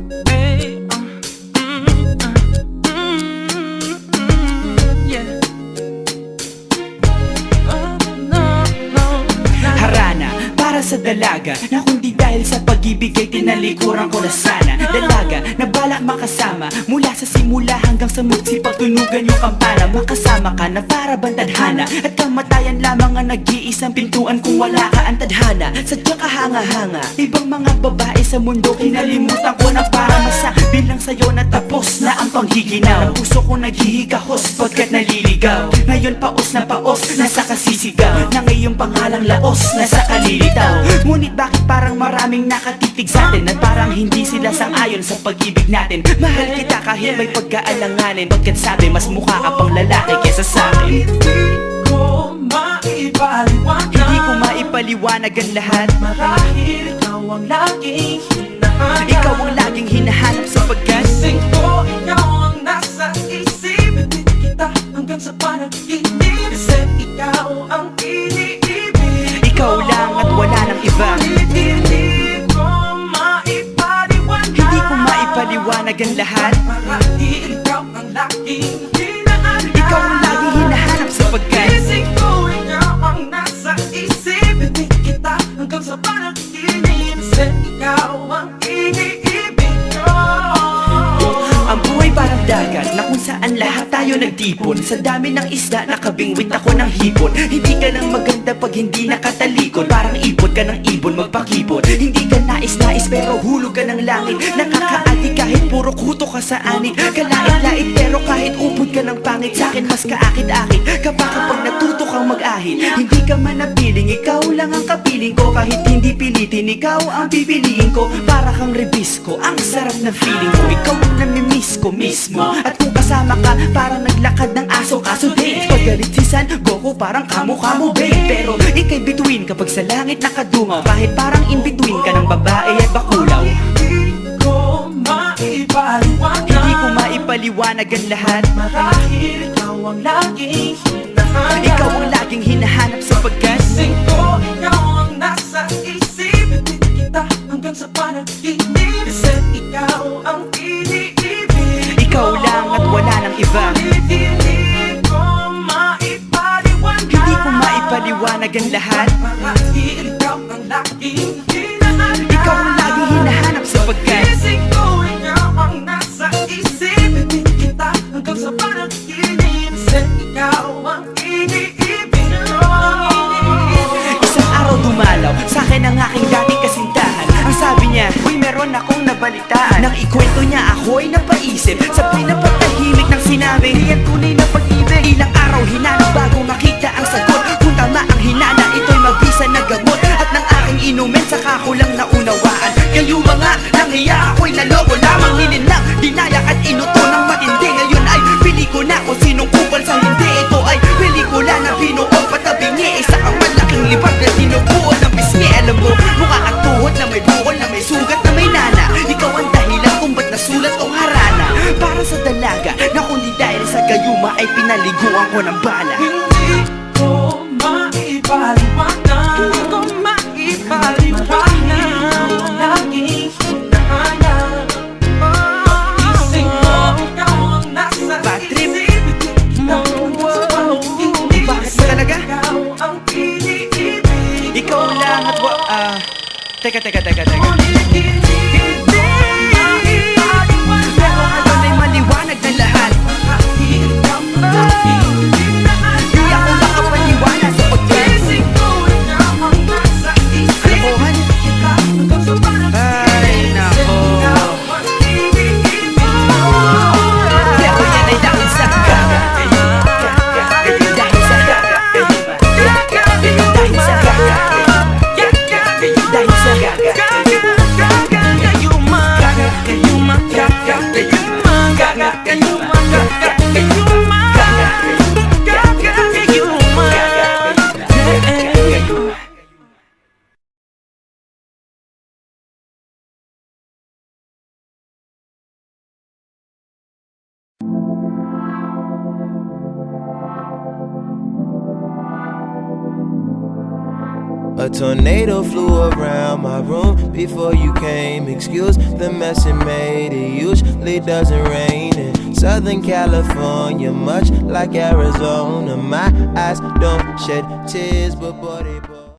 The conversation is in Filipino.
Hey, yeah. Oh, no, no. Harana para sa dalaga na kundi dahil sa pag-ibig ay tinalikuran ko na sana. Dalaga na balak makasama mula sa simula hanggang sa magsipag tunugan yung kampana. Makasama ka na para bang tadhana at kamatayan lamang ang nag-iisang pintuan kung wala ka ang tadhana. Sadyang kahanga-hanga ibang mga babae sa mundo kinalimutan ko na para masabi lang sa'yo na tapos na ang panghiginaw. Ang puso ko naghihigahos pagkat naliligaw. Ngayon paos na paos nasa kasisigaw na ngayong pangalang laos nasa kalilitaw. Ngunit bakit parang maraming nakatitig sa atin at parang hindi sila sang-ayon sa pag-ibig natin. Mahal kita kahit may pagkaalanganin, pagkat sabi mas mukha ka pang lalaki kesa sa'kin. Hindi ko maipaliwanag ang lahat. Marahil ikaw ang laging hinahanap. Ikaw ang laging hinahanap sapagkat Gising ko, ikaw ang nasa isip. Hindi kita hanggang sa panaginip. Kasi ikaw ang iniibig. ikaw lang at wala nang iba. Hindi ko maipaliwanag. Hindi ko maipaliwanag ang lahat. Marahil ikaw ang laging hinahanap. Ikaw ang laging hinahanap sapagkat Gising ko, ikaw ang nasa isip. Hindi kita hanggang sa panaginip. Kasi ikaw ang iniibig ko. ang buhay parang dagat na kung saan lahat tayo nagtipon. Sa dami ng isda nakabingwit ako ng hipon. Hindi ka lang maganda pag hindi nakatalikod. Parang ipon ka ng ibon magpakipon. Hindi ka nais-nais pero hulog ka ng langit. Nakakaati kahit puro kuto ka sa anit. Kalait-lait pero kahit upod ka ng pangit. Sa'kin mas kaakit-akit kapag natuto kang mag-ahit. Hindi ka man napiling, ikaw lang ang kapiling ko. Kahit hindi pilitin, ikaw ang pipiliin ko. Para kang rebisco, ang sarap ng feeling ko. Ikaw ang namimiss ko mismo. At kung kasama ka, parang naglakad ng aso. Kaso date, pag galit si San Goku, parang kamo-kamo babe. Pero ika'y bituin kapag sa langit nakadungaw. Kahit parang in-between ka ng babae at bakulaw. Hindi ko maipaliwanag. Hindi ko maipaliwanag ang lahat. Marahil ikaw ang laging hinahanap. Ikaw ang laging hinahanap sapagkat Gising ko, ikaw ang nasa isip. Hindi kita hanggang sa panaginip. Kasi ikaw ang iniibig. ikaw lang at wala nang iba. Hindi ko maipaliwanag. Hindi ko maipaliwanag ang lahat. Marahil ikaw ang laging hinahanap. Ikaw ang laging hinahanap sapagkat Gising ko, ikaw ang nasa isip. Hindi kita hanggang sa panaginip. Kasi ikaw ang iniibig ko. isang araw dumalaw sa'kin ang aking dating kasintahan. Ang sabi niya, uy meron akong nabalitaan. Nang ikwento niya ako'y napaisip. Sabay na patahimik ng sinabi, di yan tunay na pag-ibig. Ilang araw hinanap bago makita ang sagot. Kung tama ang hinana, ito'y mabisa na gamot. At nang aking inumin, saka ko lang naunawaan. Kayo mga nanghiya, ako'y naloko lamang. Nilinlang, dinayak at inuto ng matindi. Ngayon ay pili ko na kung sinong kupal sa hindi. Ito ay pelikula na binuong patabingi. Isa ang malaking libag na tinubuo ng bisngi. Alam mo, mukha kang tuhod na may bukol, na may sugat, na may nana. Ikaw ang dahilan kung ba't nasulat o harana. Para sa dalaga na kundi dahil sa gayuma ay pinaliguan ko ng bala. Hindi ko maipaliwanag. Hindi ko maipaliwanag. Laging hinahanap. Gising ko, ikaw ang nasa Bad trip. isip. Ikaw ang nasa panaginip. Bakit ba talaga? Ikaw ang iniibig. Ikaw lang at Teka. Ngunit hindi Pero ngayon ay maliwanag na lahat. marahil ikaw ang laging hinahanap. Di ako makapaniwala sapagkat Gising ko, ikaw ang nasa isip. kalokohan. Hanggang sa Ay, nako. Pero yan ay dahil sa gaga. Dahil sa gaga. Dahil sa gaga. Dahil sa gaga. A tornado flew around my room before you came. Excuse the mess it made. It usually doesn't rain in Southern California, much like Arizona. My eyes don't shed tears, but boy, they